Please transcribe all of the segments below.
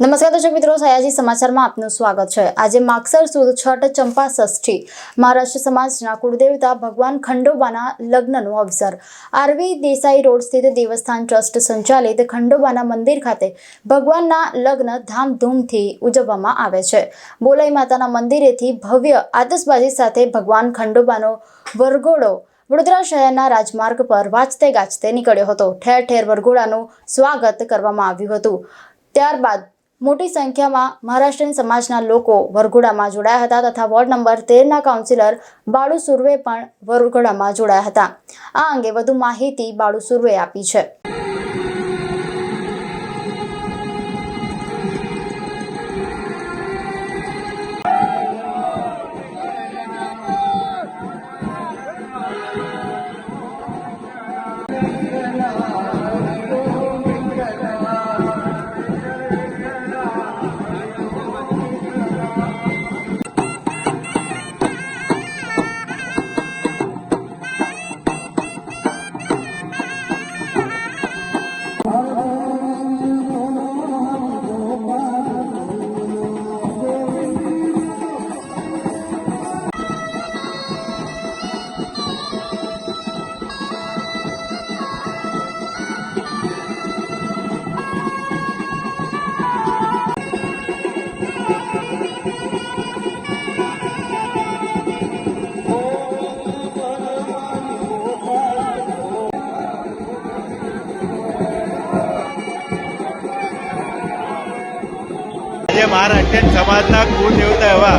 નમસ્કાર દર્શક મિત્રો, સયાજી સમાચારમાં આપનું સ્વાગત છે। આજે માગસર સુદ છઠ ચંપા ષષ્ઠી મહારાષ્ટ્ર સમાજના કુળદેવતા ભગવાન ખંડોબાના લગ્નનો અવસર આરવી દેસાઈ રોડ સ્થિત દેવસ્થાન ટ્રસ્ટ સંચાલિત ખંડોબાના મંદિર ખાતે ભગવાનના લગ્ન ધામધૂમથી ઉજવવામાં આવે છે। બોલાઈ માતાના મંદિરેથી ભવ્ય આતશબાજી સાથે ભગવાન ખંડોબાનો વરઘોડો વડોદરા શહેરના રાજમાર્ગ પર વાજતે ગાજતે નીકળ્યો હતો। ઠેર ઠેર વરઘોડાનું સ્વાગત કરવામાં આવ્યું હતું। ત્યારબાદ મોટી સંખ્યામાં મહારાષ્ટ્રીયન સમાજના લોકો વરઘોડામાં જોડાયા હતા તથા વોર્ડ નંબર 13ના કાઉન્સિલર બાળુ સુર્વે પણ વરઘોડામાં જોડાયા હતા। આ અંગે વધુ માહિતી બાળુ સુર્વે આપી છે। આજે મહારાષ્ટ્રીયન સમાજના કુળદેવતા એવા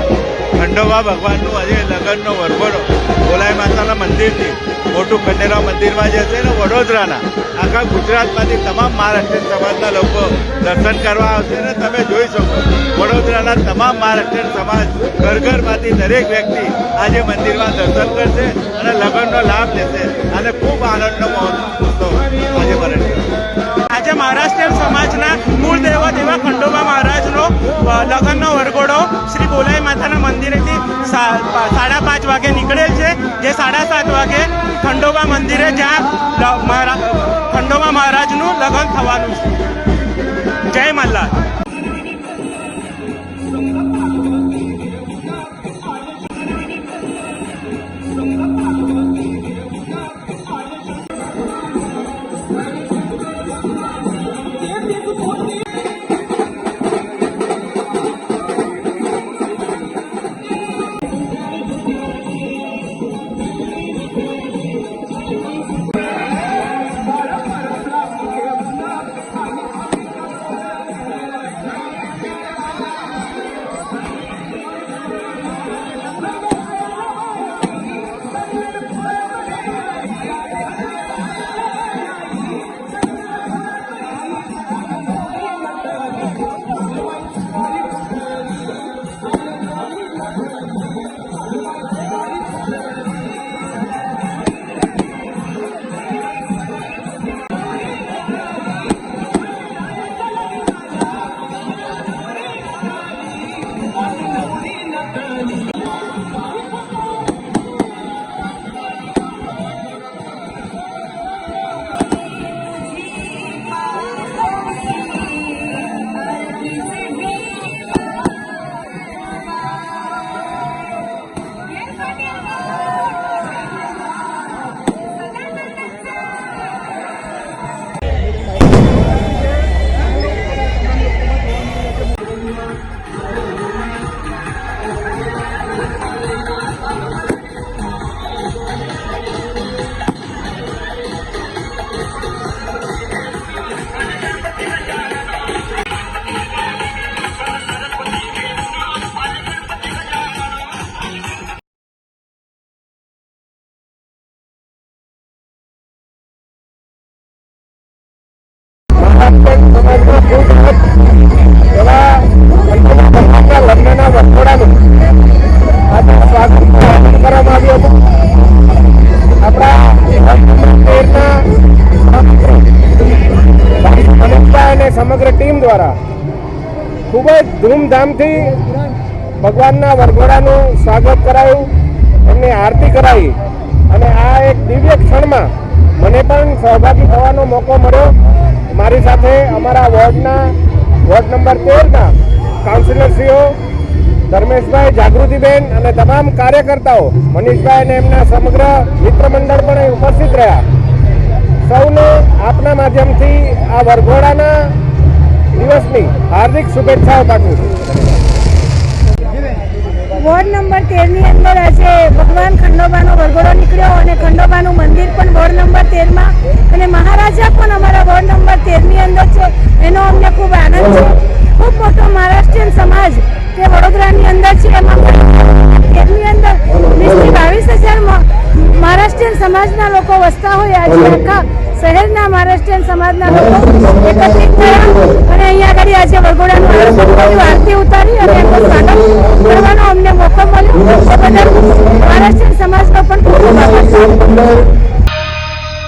ખંડોબા ભગવાનનું આજે લગ્નનો વરઘોડો બોલાઈ માતાના મંદિરથી મોટું ખંડેરાવ મંદિરમાં જે છે ને વડોદરાના આખા ગુજરાતમાંથી તમામ મહારાષ્ટ્રીયન સમાજના લોકો દર્શન કરવા આવશે ને તમે જોઈ શકો વડોદરાના તમામ મહારાષ્ટ્રીયન સમાજ ઘરમાંથી દરેક વ્યક્તિ આજે મંદિરમાં દર્શન કરશે અને લગ્નનો લાભ લેશે અને ખૂબ આનંદનો મહોત્સવ આજે આજે મહારાષ્ટ્રીયન સમાજના મૂળ દેવત એવા ખંડોબા મહારાજનો લગ્નનો વરઘોડો શ્રી બોલાઈ માતાના મંદિરેથી 5:30 વાગે નીકળેલ છે, જે 7:30 વાગે ખંડોબા મંદિરે જ્યાં ખંડોબા મહારાજનું લગ્ન થવાનું છે। જય મલ્હાર। લગ્નના વરઘોડાનું આજે સ્વાગત કરવામાં આવ્યું હતું। આપણા અને સમગ્ર ટીમ દ્વારા ખૂબ જ ધૂમધામથી ભગવાનના વરઘોડાનું સ્વાગત કરાયું, એમની આરતી કરાવી અને આ એક દિવ્ય ક્ષણમાં મને પણ સહભાગી થવાનો મોકો મળ્યો। મારી સાથે અમારા વોર્ડના વોર્ડ નંબર 13ના કાઉન્સિલરશ્રીઓ ધર્મેશભાઈ, જાગૃતિબેન અને તમામ કાર્યકર્તાઓ, મનીષભાઈ અને એમના સમગ્ર મિત્ર મંડળ પણ અહીં ઉપસ્થિત રહ્યા. સૌને આપના માધ્યમથી આ વરઘોડાના દિવસની હાર્દિક શુભેચ્છાઓ પાઠવું છું. વોર્ડ નંબર 13ની અંદર આજે ભગવાન ખંડોબાનો વરઘોડો નીકળ્યો અને ખંડોબાનું મંદિર પણ વોર્ડ નંબર 13માં અને મહારાજા પણ અમારા વોર્ડ નંબર 13ની અંદર છે. એનો અમને ખૂબ આનંદ છે. ખૂબ મોટો મહારાષ્ટ્રીયન સમાજ જે વડોદરાની અંદર છે એમાં 13ની અંદર 20,000 મહારાષ્ટ્રીયન સમાજના લોકો વસતા હોય. આજે આખા શહેરના મહારાષ્ટ્રીયન સમાજના લોકો એકત્રિત થયા અને અહીંયા આગળ આજે વરઘોડાનું આયોજન કર્યું, આરતી ઉતારી અને એમનું સ્વાગત કરવાનો અમને મોકો મળ્યો. એ બદલ મહારાષ્ટ્રીયન સમાજનો પણ ખૂબ ખૂબ આભાર.